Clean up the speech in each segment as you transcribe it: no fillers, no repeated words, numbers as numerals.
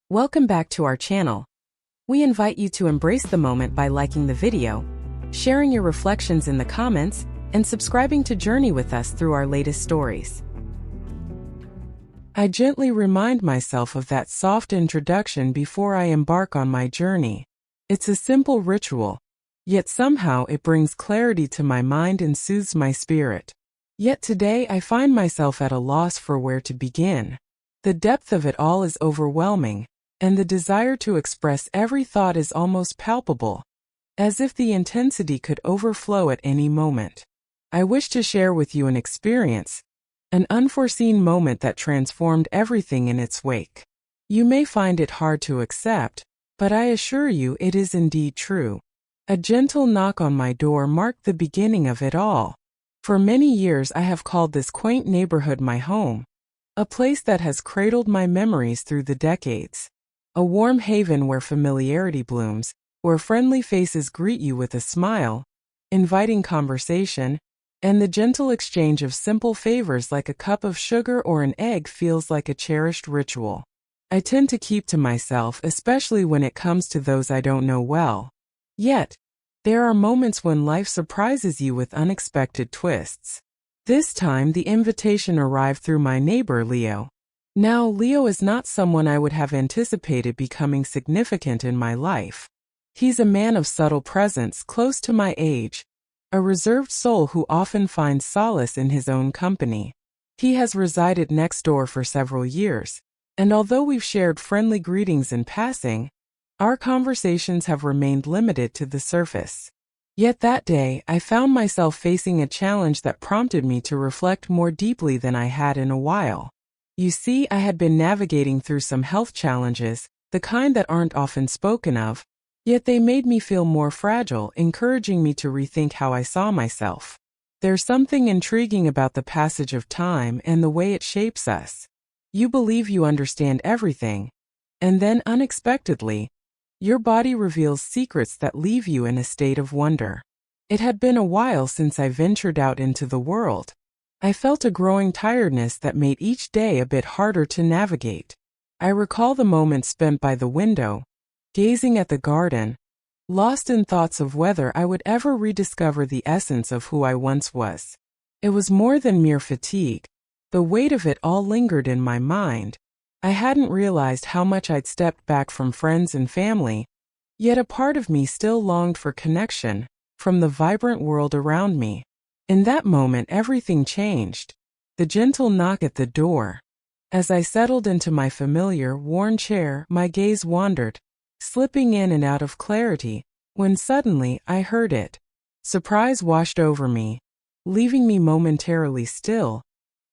Welcome back to our channel. We invite you to embrace the moment by liking the video, sharing your reflections in the comments, and subscribing to journey with us through our latest stories. I gently remind myself of that soft introduction before I embark on my journey. It's a simple ritual, yet somehow it brings clarity to my mind and soothes my spirit. Yet today I find myself at a loss for where to begin. The depth of it all is overwhelming, and the desire to express every thought is almost palpable, as if the intensity could overflow at any moment. I wish to share with you an experience, an unforeseen moment that transformed everything in its wake. You may find it hard to accept, but I assure you it is indeed true. A gentle knock on my door marked the beginning of it all. For many years I have called this quaint neighborhood my home, a place that has cradled my memories through the decades. A warm haven where familiarity blooms, where friendly faces greet you with a smile, inviting conversation, and the gentle exchange of simple favors like a cup of sugar or an egg feels like a cherished ritual. I tend to keep to myself, especially when it comes to those I don't know well. Yet, there are moments when life surprises you with unexpected twists. This time, the invitation arrived through my neighbor, Leo. Now, Leo is not someone I would have anticipated becoming significant in my life. He's a man of subtle presence, close to my age, a reserved soul who often finds solace in his own company. He has resided next door for several years, and although we've shared friendly greetings in passing, our conversations have remained limited to the surface. Yet that day, I found myself facing a challenge that prompted me to reflect more deeply than I had in a while. You see, I had been navigating through some health challenges, the kind that aren't often spoken of, yet they made me feel more fragile, encouraging me to rethink how I saw myself. There's something intriguing about the passage of time and the way it shapes us. You believe you understand everything, and then unexpectedly, your body reveals secrets that leave you in a state of wonder. It had been a while since I ventured out into the world. I felt a growing tiredness that made each day a bit harder to navigate. I recall the moments spent by the window, gazing at the garden, lost in thoughts of whether I would ever rediscover the essence of who I once was. It was more than mere fatigue. The weight of it all lingered in my mind. I hadn't realized how much I'd stepped back from friends and family, yet a part of me still longed for connection from the vibrant world around me. In that moment, everything changed. The gentle knock at the door. As I settled into my familiar, worn chair, my gaze wandered, slipping in and out of clarity, when suddenly I heard it. Surprise washed over me, leaving me momentarily still,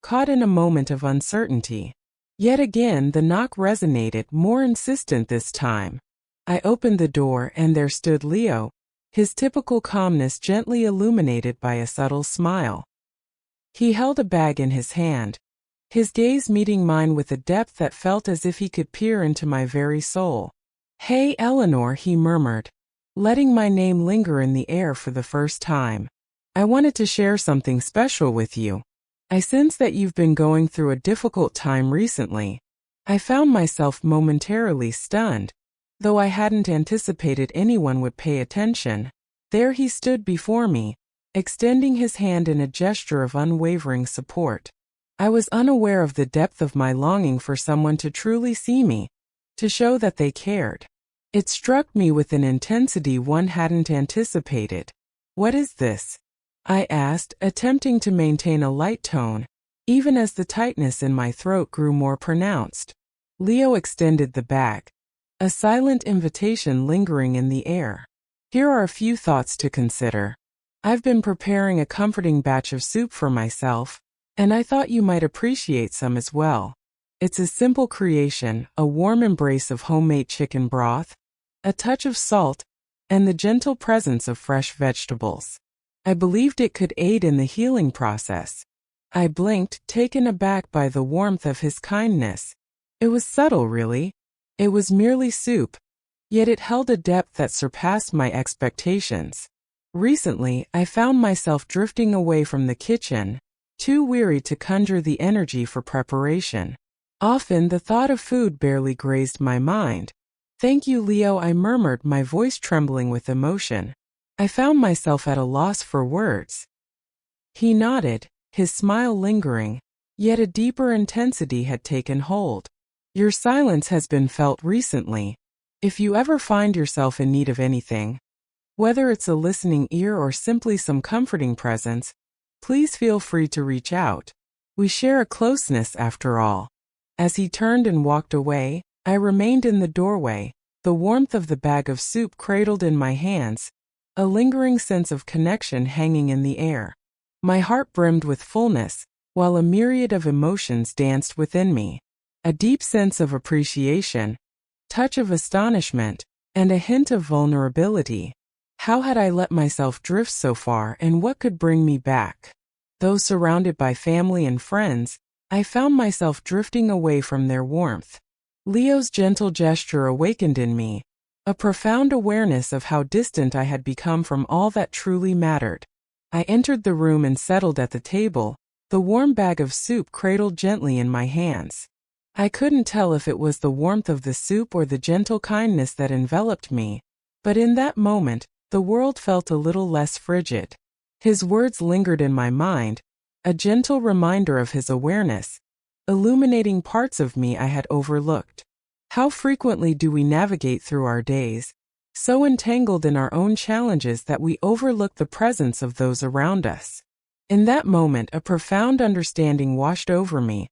caught in a moment of uncertainty. Yet again, the knock resonated, more insistent this time. I opened the door, and there stood Leo, his typical calmness gently illuminated by a subtle smile. He held a bag in his hand, his gaze meeting mine with a depth that felt as if he could peer into my very soul. "Hey, Eleanor," he murmured, letting my name linger in the air for the first time. "I wanted to share something special with you. I sense that you've been going through a difficult time recently." I found myself momentarily stunned. Though I hadn't anticipated anyone would pay attention, there he stood before me, extending his hand in a gesture of unwavering support. I was unaware of the depth of my longing for someone to truly see me, to show that they cared. It struck me with an intensity one hadn't anticipated. "What is this?" I asked, attempting to maintain a light tone, even as the tightness in my throat grew more pronounced. Leo extended the bag, a silent invitation lingering in the air. "Here are a few thoughts to consider. I've been preparing a comforting batch of soup for myself, and I thought you might appreciate some as well. It's a simple creation, a warm embrace of homemade chicken broth, a touch of salt, and the gentle presence of fresh vegetables. I believed it could aid in the healing process." I blinked, taken aback by the warmth of his kindness. It was subtle, really. It was merely soup, yet it held a depth that surpassed my expectations. Recently, I found myself drifting away from the kitchen, too weary to conjure the energy for preparation. Often the thought of food barely grazed my mind. "Thank you, Leo," I murmured, my voice trembling with emotion. I found myself at a loss for words. He nodded, his smile lingering, yet a deeper intensity had taken hold. "Your silence has been felt recently. If you ever find yourself in need of anything, whether it's a listening ear or simply some comforting presence, please feel free to reach out. We share a closeness after all." As he turned and walked away, I remained in the doorway, the warmth of the bag of soup cradled in my hands, a lingering sense of connection hanging in the air. My heart brimmed with fullness, while a myriad of emotions danced within me. A deep sense of appreciation, touch of astonishment, and a hint of vulnerability. How had I let myself drift so far, and what could bring me back? Though surrounded by family and friends, I found myself drifting away from their warmth. Leo's gentle gesture awakened in me a profound awareness of how distant I had become from all that truly mattered. I entered the room and settled at the table, the warm bag of soup cradled gently in my hands. I couldn't tell if it was the warmth of the soup or the gentle kindness that enveloped me, but in that moment, the world felt a little less frigid. His words lingered in my mind, a gentle reminder of his awareness, illuminating parts of me I had overlooked. How frequently do we navigate through our days, so entangled in our own challenges that we overlook the presence of those around us? In that moment, a profound understanding washed over me,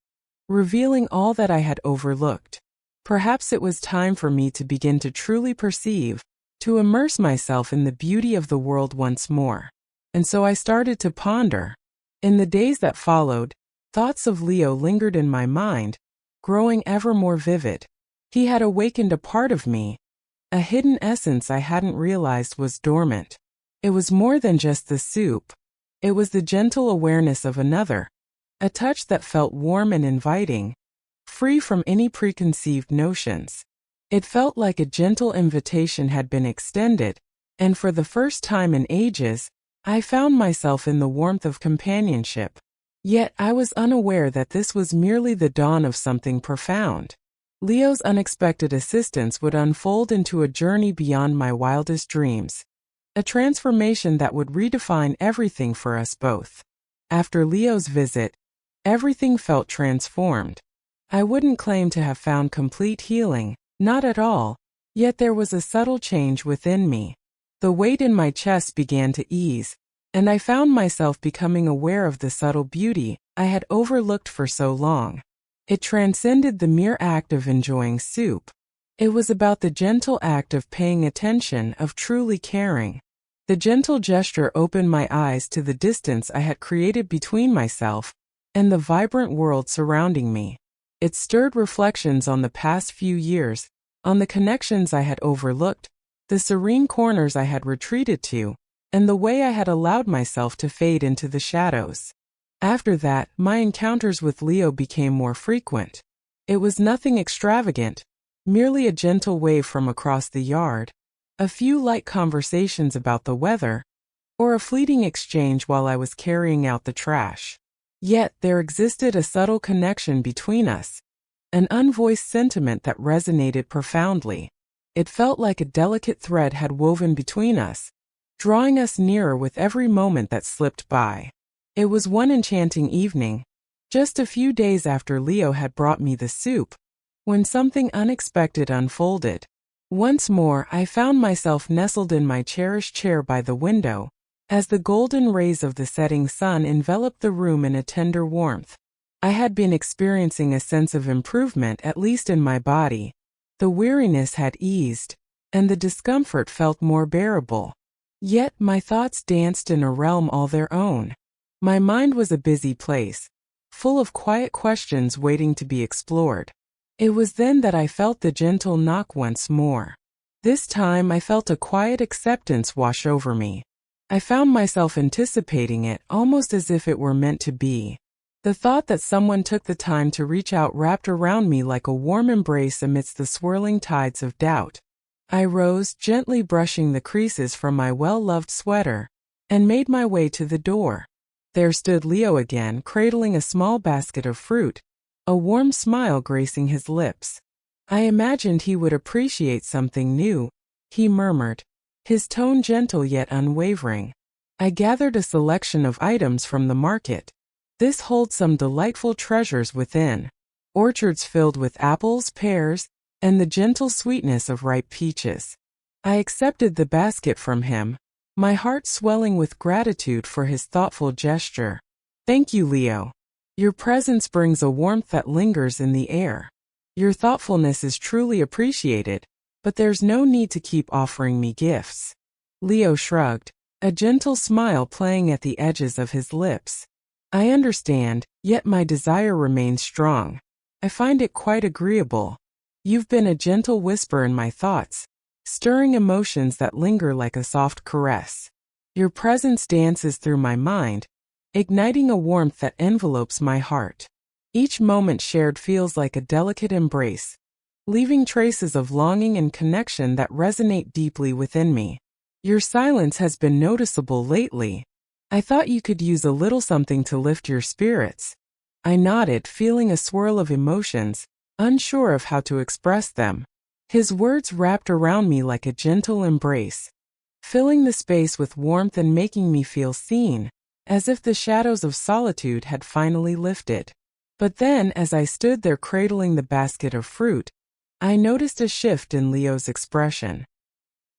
revealing all that I had overlooked. Perhaps it was time for me to begin to truly perceive, to immerse myself in the beauty of the world once more. And so I started to ponder. In the days that followed, thoughts of Leo lingered in my mind, growing ever more vivid. He had awakened a part of me, a hidden essence I hadn't realized was dormant. It was more than just the soup. It was the gentle awareness of another, a touch that felt warm and inviting, free from any preconceived notions. It felt like a gentle invitation had been extended, and for the first time in ages, I found myself in the warmth of companionship. Yet I was unaware that this was merely the dawn of something profound. Leo's unexpected assistance would unfold into a journey beyond my wildest dreams, a transformation that would redefine everything for us both. After Leo's visit, everything felt transformed. I wouldn't claim to have found complete healing, not at all, yet there was a subtle change within me. The weight in my chest began to ease, and I found myself becoming aware of the subtle beauty I had overlooked for so long. It transcended the mere act of enjoying soup. It was about the gentle act of paying attention, of truly caring. The gentle gesture opened my eyes to the distance I had created between myself and the vibrant world surrounding me. It stirred reflections on the past few years, on the connections I had overlooked, the serene corners I had retreated to, and the way I had allowed myself to fade into the shadows. After that, my encounters with Leo became more frequent. It was nothing extravagant, merely a gentle wave from across the yard, a few light conversations about the weather, or a fleeting exchange while I was carrying out the trash. Yet there existed a subtle connection between us, an unvoiced sentiment that resonated profoundly. It felt like a delicate thread had woven between us, drawing us nearer with every moment that slipped by. It was one enchanting evening, just a few days after Leo had brought me the soup, when something unexpected unfolded. Once more, I found myself nestled in my cherished chair by the window, as the golden rays of the setting sun enveloped the room in a tender warmth. I had been experiencing a sense of improvement, at least in my body. The weariness had eased, and the discomfort felt more bearable. Yet my thoughts danced in a realm all their own. My mind was a busy place, full of quiet questions waiting to be explored. It was then that I felt the gentle knock once more. This time I felt a quiet acceptance wash over me. I found myself anticipating it, almost as if it were meant to be. The thought that someone took the time to reach out wrapped around me like a warm embrace amidst the swirling tides of doubt. I rose, gently brushing the creases from my well-loved sweater, and made my way to the door. There stood Leo again, cradling a small basket of fruit, a warm smile gracing his lips. I imagined he would appreciate something new, he murmured, his tone gentle yet unwavering. I gathered a selection of items from the market. This holds some delightful treasures within. Orchards filled with apples, pears, and the gentle sweetness of ripe peaches. I accepted the basket from him, my heart swelling with gratitude for his thoughtful gesture. Thank you, Leo. Your presence brings a warmth that lingers in the air. Your thoughtfulness is truly appreciated, but there's no need to keep offering me gifts. Leo shrugged, a gentle smile playing at the edges of his lips. I understand, yet my desire remains strong. I find it quite agreeable. You've been a gentle whisper in my thoughts, stirring emotions that linger like a soft caress. Your presence dances through my mind, igniting a warmth that envelopes my heart. Each moment shared feels like a delicate embrace, leaving traces of longing and connection that resonate deeply within me. Your silence has been noticeable lately. I thought you could use a little something to lift your spirits. I nodded, feeling a swirl of emotions, unsure of how to express them. His words wrapped around me like a gentle embrace, filling the space with warmth and making me feel seen, as if the shadows of solitude had finally lifted. But then, as I stood there cradling the basket of fruit, I noticed a shift in Leo's expression.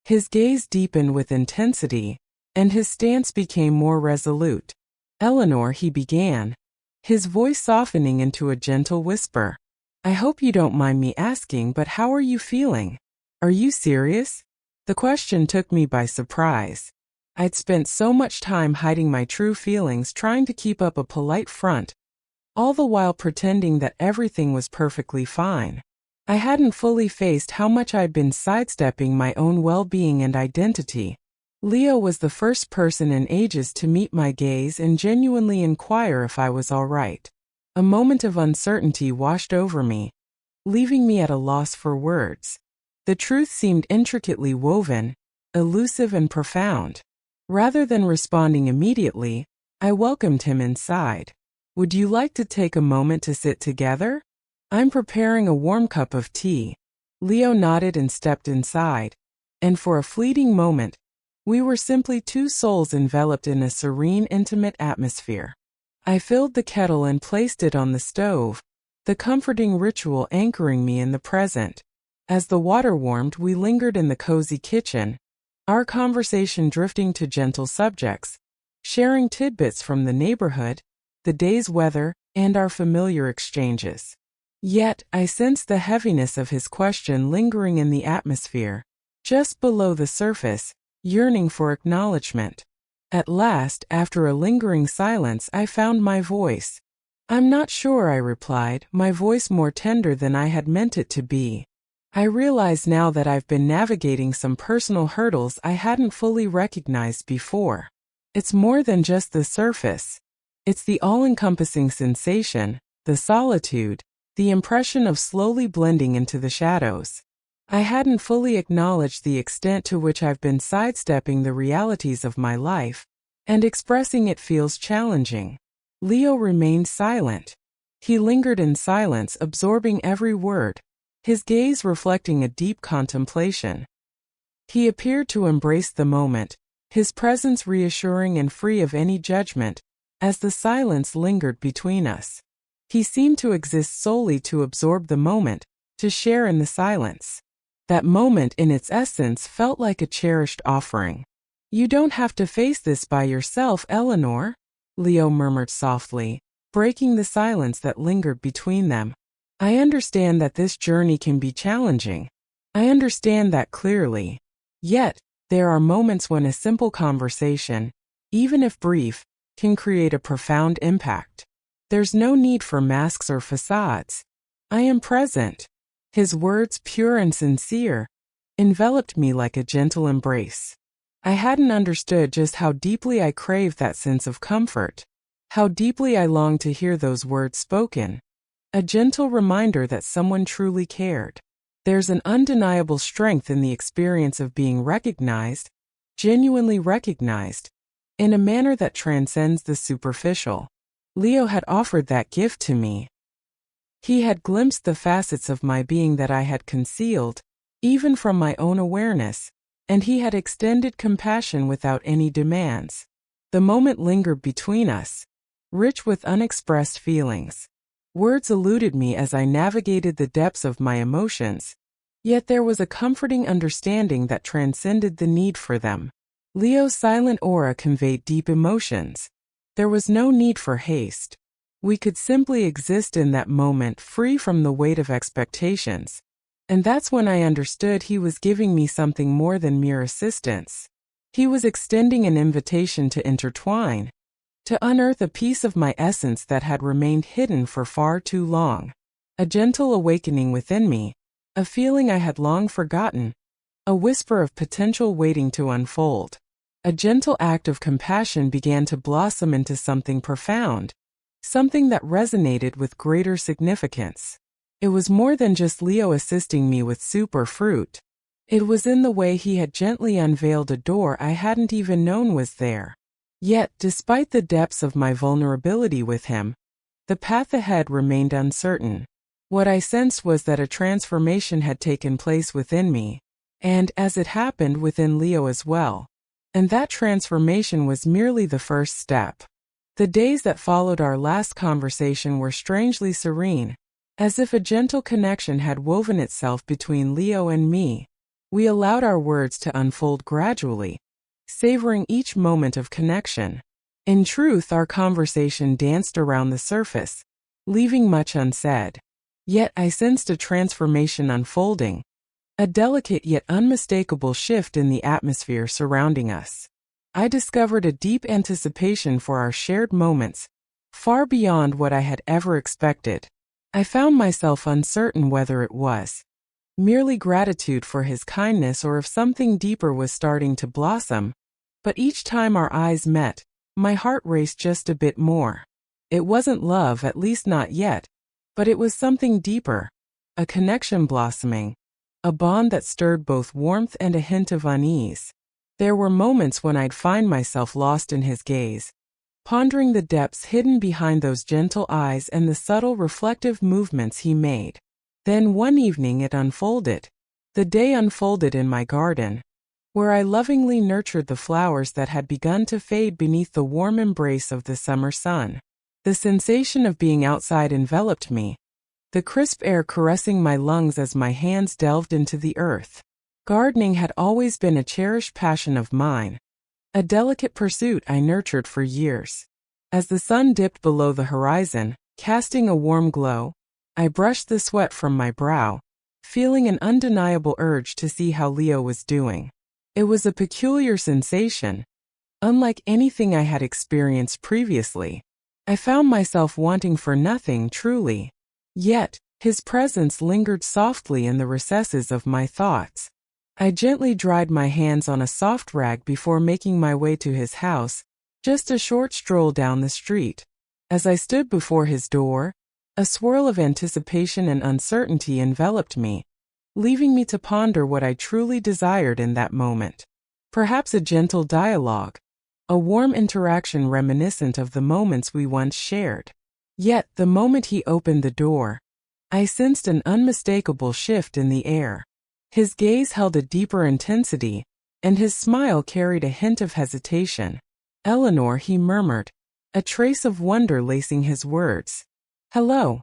His gaze deepened with intensity, and his stance became more resolute. Eleanor, he began, his voice softening into a gentle whisper. I hope you don't mind me asking, but how are you feeling? Are you serious? The question took me by surprise. I'd spent so much time hiding my true feelings, trying to keep up a polite front, all the while pretending that everything was perfectly fine. I hadn't fully faced how much I'd been sidestepping my own well-being and identity. Leo was the first person in ages to meet my gaze and genuinely inquire if I was all right. A moment of uncertainty washed over me, leaving me at a loss for words. The truth seemed intricately woven, elusive and profound. Rather than responding immediately, I welcomed him inside. Would you like to take a moment to sit together? I'm preparing a warm cup of tea. Leo nodded and stepped inside, and for a fleeting moment, we were simply two souls enveloped in a serene, intimate atmosphere. I filled the kettle and placed it on the stove, the comforting ritual anchoring me in the present. As the water warmed, we lingered in the cozy kitchen, our conversation drifting to gentle subjects, sharing tidbits from the neighborhood, the day's weather, and our familiar exchanges. Yet, I sensed the heaviness of his question lingering in the atmosphere, just below the surface, yearning for acknowledgement. At last, after a lingering silence, I found my voice. I'm not sure, I replied, my voice more tender than I had meant it to be. I realize now that I've been navigating some personal hurdles I hadn't fully recognized before. It's more than just the surface. It's the all-encompassing sensation, the solitude, the impression of slowly blending into the shadows. I hadn't fully acknowledged the extent to which I've been sidestepping the realities of my life, and expressing it feels challenging. Leo remained silent. He lingered in silence, absorbing every word, his gaze reflecting a deep contemplation. He appeared to embrace the moment, his presence reassuring and free of any judgment, as the silence lingered between us. He seemed to exist solely to absorb the moment, to share in the silence. That moment in its essence felt like a cherished offering. You don't have to face this by yourself, Eleanor, Leo murmured softly, breaking the silence that lingered between them. I understand that this journey can be challenging. I understand that clearly. Yet, there are moments when a simple conversation, even if brief, can create a profound impact. There's no need for masks or facades. I am present. His words, pure and sincere, enveloped me like a gentle embrace. I hadn't understood just how deeply I craved that sense of comfort, how deeply I longed to hear those words spoken. A gentle reminder that someone truly cared. There's an undeniable strength in the experience of being recognized, genuinely recognized, in a manner that transcends the superficial. Leo had offered that gift to me. He had glimpsed the facets of my being that I had concealed, even from my own awareness, and he had extended compassion without any demands. The moment lingered between us, rich with unexpressed feelings. Words eluded me as I navigated the depths of my emotions, yet there was a comforting understanding that transcended the need for them. Leo's silent aura conveyed deep emotions. There was no need for haste. We could simply exist in that moment, free from the weight of expectations. And that's when I understood he was giving me something more than mere assistance. He was extending an invitation to intertwine, to unearth a piece of my essence that had remained hidden for far too long. A gentle awakening within me, a feeling I had long forgotten, a whisper of potential waiting to unfold. A gentle act of compassion began to blossom into something profound, something that resonated with greater significance. It was more than just Leo assisting me with soup or fruit. It was in the way he had gently unveiled a door I hadn't even known was there. Yet, despite the depths of my vulnerability with him, the path ahead remained uncertain. What I sensed was that a transformation had taken place within me, and, as it happened, within Leo as well. And that transformation was merely the first step. The days that followed our last conversation were strangely serene, as if a gentle connection had woven itself between Leo and me. We allowed our words to unfold gradually, savoring each moment of connection. In truth, our conversation danced around the surface, leaving much unsaid. Yet I sensed a transformation unfolding, a delicate yet unmistakable shift in the atmosphere surrounding us. I discovered a deep anticipation for our shared moments, far beyond what I had ever expected. I found myself uncertain whether it was merely gratitude for his kindness or if something deeper was starting to blossom, but each time our eyes met, my heart raced just a bit more. It wasn't love, at least not yet, but it was something deeper, a connection blossoming, a bond that stirred both warmth and a hint of unease. There were moments when I'd find myself lost in his gaze, pondering the depths hidden behind those gentle eyes and the subtle reflective movements he made. Then one evening it unfolded. The day unfolded in my garden, where I lovingly nurtured the flowers that had begun to fade beneath the warm embrace of the summer sun. The sensation of being outside enveloped me, the crisp air caressing my lungs as my hands delved into the earth. Gardening had always been a cherished passion of mine, a delicate pursuit I nurtured for years. As the sun dipped below the horizon, casting a warm glow, I brushed the sweat from my brow, feeling an undeniable urge to see how Leo was doing. It was a peculiar sensation, unlike anything I had experienced previously. I found myself wanting for nothing truly. Yet, his presence lingered softly in the recesses of my thoughts. I gently dried my hands on a soft rag before making my way to his house, just a short stroll down the street. As I stood before his door, a swirl of anticipation and uncertainty enveloped me, leaving me to ponder what I truly desired in that moment. Perhaps a gentle dialogue, a warm interaction reminiscent of the moments we once shared. Yet, the moment he opened the door, I sensed an unmistakable shift in the air. His gaze held a deeper intensity, and his smile carried a hint of hesitation. "Eleanor," he murmured, a trace of wonder lacing his words. "Hello.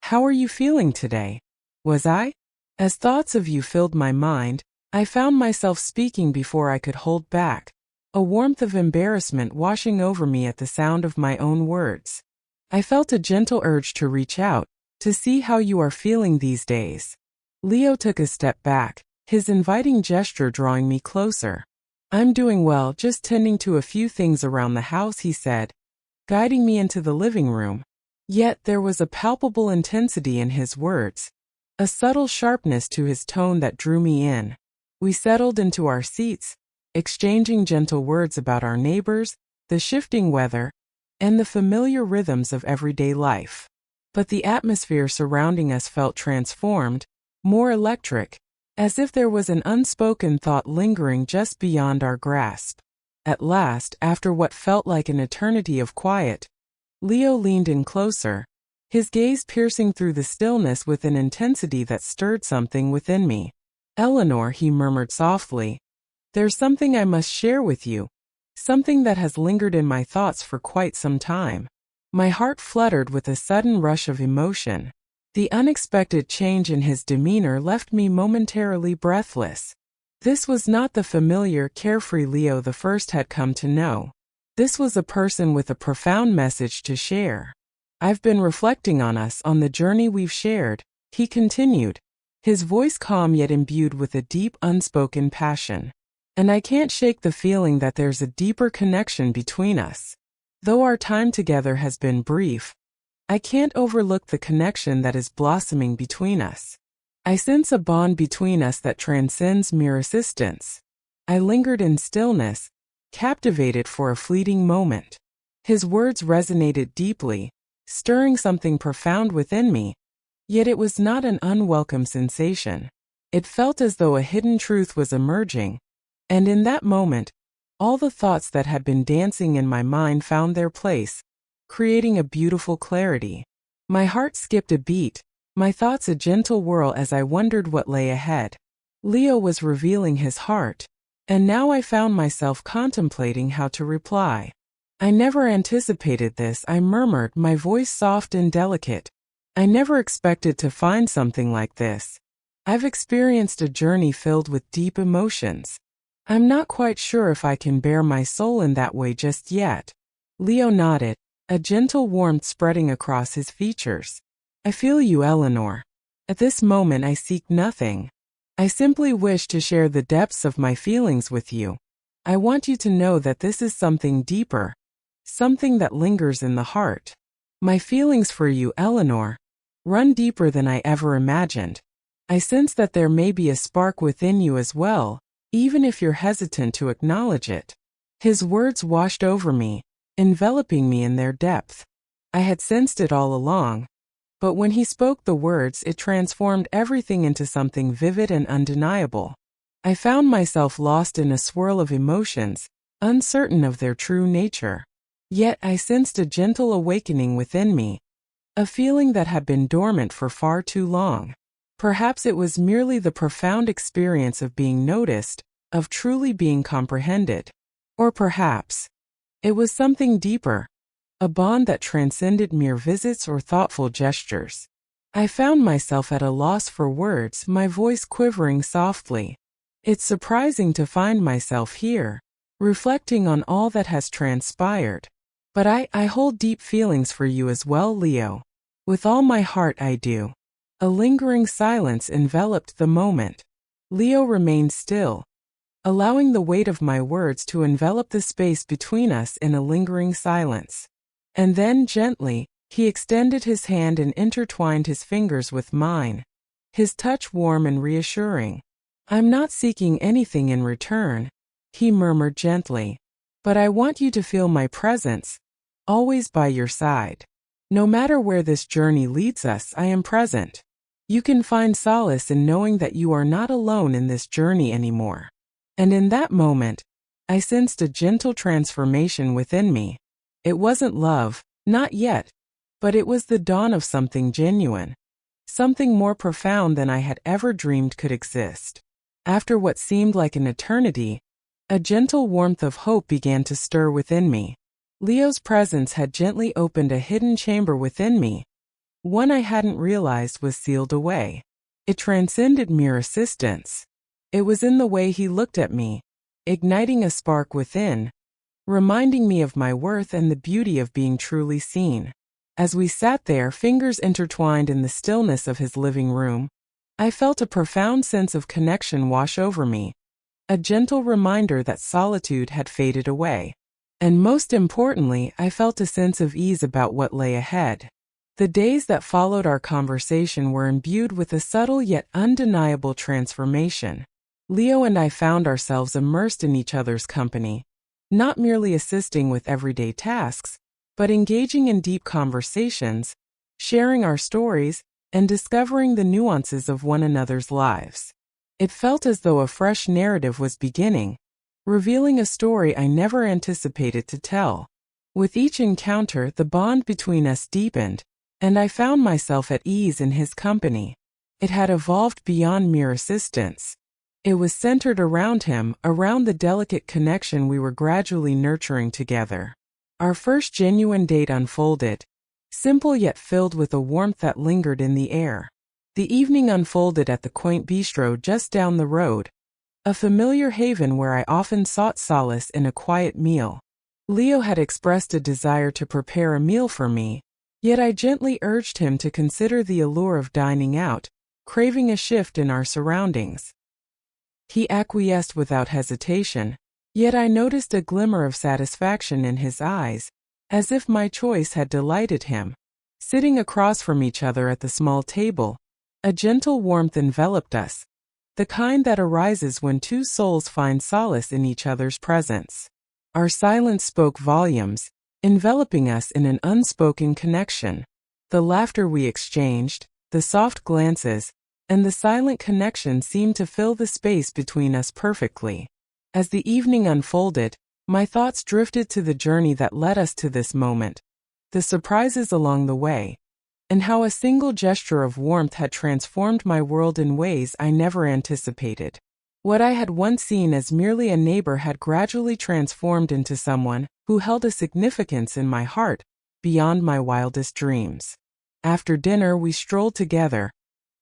How are you feeling today?" Was I? As thoughts of you filled my mind, I found myself speaking before I could hold back, a warmth of embarrassment washing over me at the sound of my own words. I felt a gentle urge to reach out, to see how you are feeling these days. Leo took a step back, his inviting gesture drawing me closer. "I'm doing well, just tending to a few things around the house," he said, guiding me into the living room. Yet there was a palpable intensity in his words, a subtle sharpness to his tone that drew me in. We settled into our seats, exchanging gentle words about our neighbors, the shifting weather, and the familiar rhythms of everyday life. But the atmosphere surrounding us felt transformed, more electric, as if there was an unspoken thought lingering just beyond our grasp. At last, after what felt like an eternity of quiet, Leo leaned in closer, his gaze piercing through the stillness with an intensity that stirred something within me. "Eleanor," he murmured softly, "there's something I must share with you, something that has lingered in my thoughts for quite some time." My heart fluttered with a sudden rush of emotion. The unexpected change in his demeanor left me momentarily breathless. This was not the familiar, carefree Leo the first had come to know. This was a person with a profound message to share. "I've been reflecting on us, on the journey we've shared," he continued, his voice calm yet imbued with a deep, unspoken passion. "And I can't shake the feeling that there's a deeper connection between us. Though our time together has been brief, I can't overlook the connection that is blossoming between us. I sense a bond between us that transcends mere assistance." I lingered in stillness, captivated for a fleeting moment. His words resonated deeply, stirring something profound within me, yet it was not an unwelcome sensation. It felt as though a hidden truth was emerging, and in that moment, all the thoughts that had been dancing in my mind found their place, creating a beautiful clarity. My heart skipped a beat, my thoughts a gentle whirl as I wondered what lay ahead. Leo was revealing his heart, and now I found myself contemplating how to reply. "I never anticipated this," I murmured, my voice soft and delicate. "I never expected to find something like this. I've experienced a journey filled with deep emotions. I'm not quite sure if I can bare my soul in that way just yet." Leo nodded, a gentle warmth spreading across his features. "I feel you, Eleanor. At this moment I seek nothing. I simply wish to share the depths of my feelings with you. I want you to know that this is something deeper, something that lingers in the heart. My feelings for you, Eleanor, run deeper than I ever imagined. I sense that there may be a spark within you as well, even if you're hesitant to acknowledge it." His words washed over me, enveloping me in their depth. I had sensed it all along, but when he spoke the words, it transformed everything into something vivid and undeniable. I found myself lost in a swirl of emotions, uncertain of their true nature. Yet I sensed a gentle awakening within me, a feeling that had been dormant for far too long. Perhaps it was merely the profound experience of being noticed, of truly being comprehended. Or perhaps it was something deeper, a bond that transcended mere visits or thoughtful gestures. I found myself at a loss for words, my voice quivering softly. "It's surprising to find myself here, reflecting on all that has transpired. But I hold deep feelings for you as well, Leo. With all my heart I do." A lingering silence enveloped the moment. Leo remained still, allowing the weight of my words to envelop the space between us in a lingering silence. And then, gently, he extended his hand and intertwined his fingers with mine, his touch warm and reassuring. "I'm not seeking anything in return," he murmured gently, "but I want you to feel my presence, always by your side. No matter where this journey leads us, I am present. You can find solace in knowing that you are not alone in this journey anymore." And in that moment, I sensed a gentle transformation within me. It wasn't love, not yet, but it was the dawn of something genuine, something more profound than I had ever dreamed could exist. After what seemed like an eternity, a gentle warmth of hope began to stir within me. Leo's presence had gently opened a hidden chamber within me, one I hadn't realized was sealed away. It transcended mere assistance. It was in the way he looked at me, igniting a spark within, reminding me of my worth and the beauty of being truly seen. As we sat there, fingers intertwined in the stillness of his living room, I felt a profound sense of connection wash over me, a gentle reminder that solitude had faded away. And most importantly, I felt a sense of ease about what lay ahead. The days that followed our conversation were imbued with a subtle yet undeniable transformation. Leo and I found ourselves immersed in each other's company, not merely assisting with everyday tasks, but engaging in deep conversations, sharing our stories, and discovering the nuances of one another's lives. It felt as though a fresh narrative was beginning, revealing a story I never anticipated to tell. With each encounter, the bond between us deepened, and I found myself at ease in his company. It had evolved beyond mere assistance. It was centered around him, around the delicate connection we were gradually nurturing together. Our first genuine date unfolded, simple yet filled with a warmth that lingered in the air. The evening unfolded at the quaint bistro just down the road, a familiar haven where I often sought solace in a quiet meal. Leo had expressed a desire to prepare a meal for me, yet I gently urged him to consider the allure of dining out, craving a shift in our surroundings. He acquiesced without hesitation, yet I noticed a glimmer of satisfaction in his eyes, as if my choice had delighted him. Sitting across from each other at the small table, a gentle warmth enveloped us, the kind that arises when two souls find solace in each other's presence. Our silence spoke volumes, enveloping us in an unspoken connection. The laughter we exchanged, the soft glances, and the silent connection seemed to fill the space between us perfectly. As the evening unfolded, my thoughts drifted to the journey that led us to this moment, the surprises along the way, and how a single gesture of warmth had transformed my world in ways I never anticipated. What I had once seen as merely a neighbor had gradually transformed into someone who held a significance in my heart beyond my wildest dreams. After dinner, we strolled together,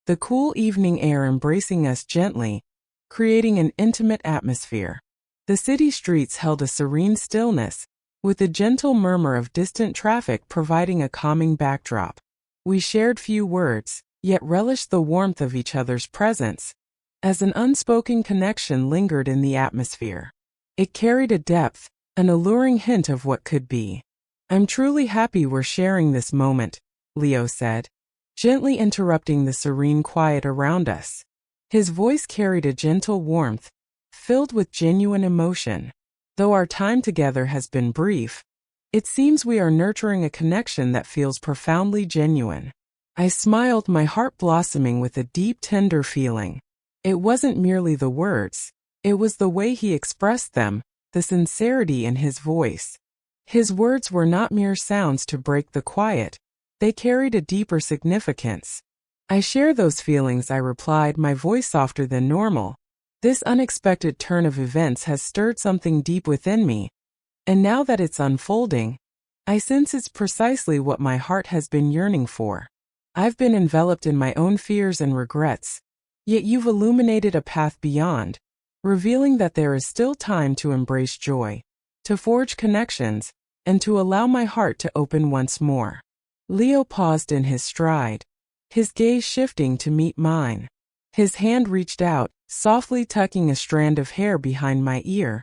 the cool evening air embracing us gently, creating an intimate atmosphere. The city streets held a serene stillness, with a gentle murmur of distant traffic providing a calming backdrop. We shared few words, yet relished the warmth of each other's presence, as an unspoken connection lingered in the atmosphere. It carried a depth, an alluring hint of what could be. "I'm truly happy we're sharing this moment," Leo said, gently interrupting the serene quiet around us. His voice carried a gentle warmth, filled with genuine emotion. Though our time together has been brief, it seems we are nurturing a connection that feels profoundly genuine. I smiled, my heart blossoming with a deep, tender feeling. It wasn't merely the words, it was the way he expressed them, the sincerity in his voice. His words were not mere sounds to break the quiet. They carried a deeper significance. "I share those feelings," I replied, my voice softer than normal. "This unexpected turn of events has stirred something deep within me, and now that it's unfolding, I sense it's precisely what my heart has been yearning for. I've been enveloped in my own fears and regrets, yet you've illuminated a path beyond, revealing that there is still time to embrace joy, to forge connections, and to allow my heart to open once more." Leo paused in his stride, his gaze shifting to meet mine. His hand reached out, softly tucking a strand of hair behind my ear,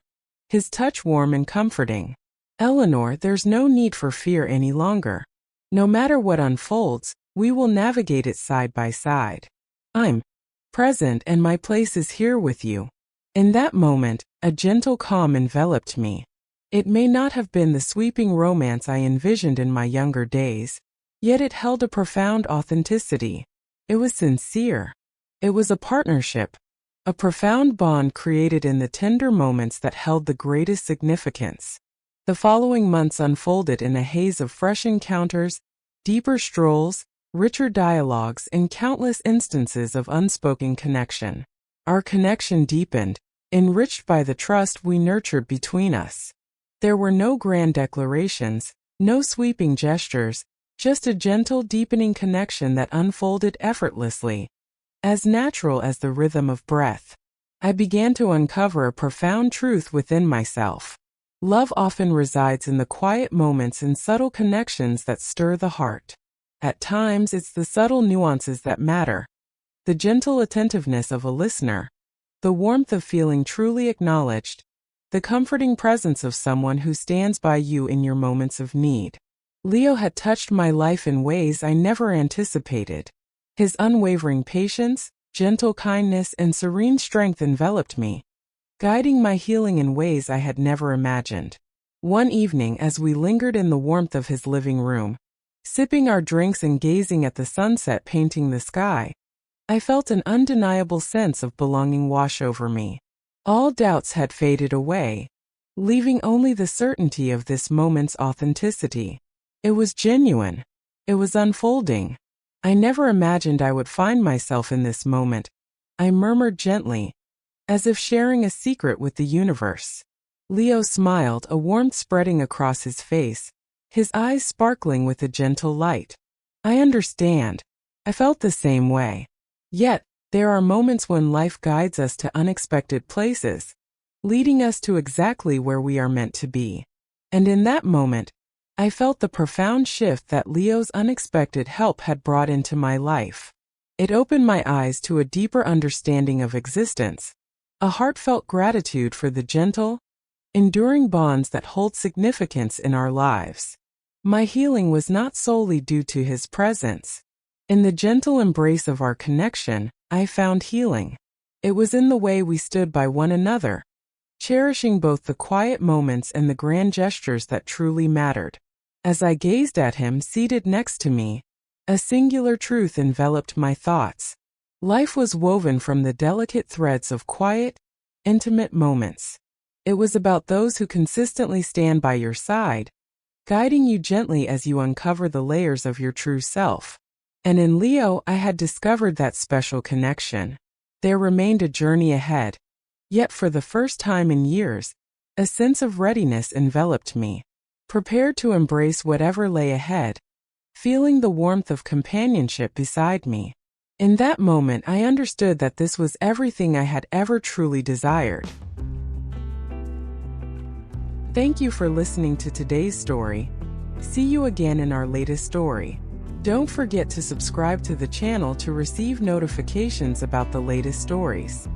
his touch warm and comforting. "Eleanor, there's no need for fear any longer. No matter what unfolds, we will navigate it side by side. I'm present and my place is here with you." In that moment, a gentle calm enveloped me. It may not have been the sweeping romance I envisioned in my younger days, yet it held a profound authenticity. It was sincere. It was a partnership, a profound bond created in the tender moments that held the greatest significance. The following months unfolded in a haze of fresh encounters, deeper strolls, richer dialogues, and countless instances of unspoken connection. Our connection deepened, enriched by the trust we nurtured between us. There were no grand declarations, no sweeping gestures, just a gentle, deepening connection that unfolded effortlessly, as natural as the rhythm of breath. I began to uncover a profound truth within myself. Love often resides in the quiet moments and subtle connections that stir the heart. At times, it's the subtle nuances that matter, the gentle attentiveness of a listener, the warmth of feeling truly acknowledged, the comforting presence of someone who stands by you in your moments of need. Leo had touched my life in ways I never anticipated. His unwavering patience, gentle kindness, and serene strength enveloped me, guiding my healing in ways I had never imagined. One evening, as we lingered in the warmth of his living room, sipping our drinks and gazing at the sunset painting the sky, I felt an undeniable sense of belonging wash over me. All doubts had faded away, leaving only the certainty of this moment's authenticity. It was genuine. It was unfolding. I never imagined I would find myself in this moment, I murmured gently, as if sharing a secret with the universe. Leo smiled, a warmth spreading across his face, his eyes sparkling with a gentle light. I understand. I felt the same way. Yet, there are moments when life guides us to unexpected places, leading us to exactly where we are meant to be. And in that moment, I felt the profound shift that Leo's unexpected help had brought into my life. It opened my eyes to a deeper understanding of existence, a heartfelt gratitude for the gentle, enduring bonds that hold significance in our lives. My healing was not solely due to his presence. In the gentle embrace of our connection, I found healing. It was in the way we stood by one another, cherishing both the quiet moments and the grand gestures that truly mattered. As I gazed at him seated next to me, a singular truth enveloped my thoughts. Life was woven from the delicate threads of quiet, intimate moments. It was about those who consistently stand by your side, guiding you gently as you uncover the layers of your true self. And in Leo, I had discovered that special connection. There remained a journey ahead. Yet for the first time in years, a sense of readiness enveloped me, prepared to embrace whatever lay ahead, feeling the warmth of companionship beside me. In that moment, I understood that this was everything I had ever truly desired. Thank you for listening to today's story. See you again in our latest story. Don't forget to subscribe to the channel to receive notifications about the latest stories.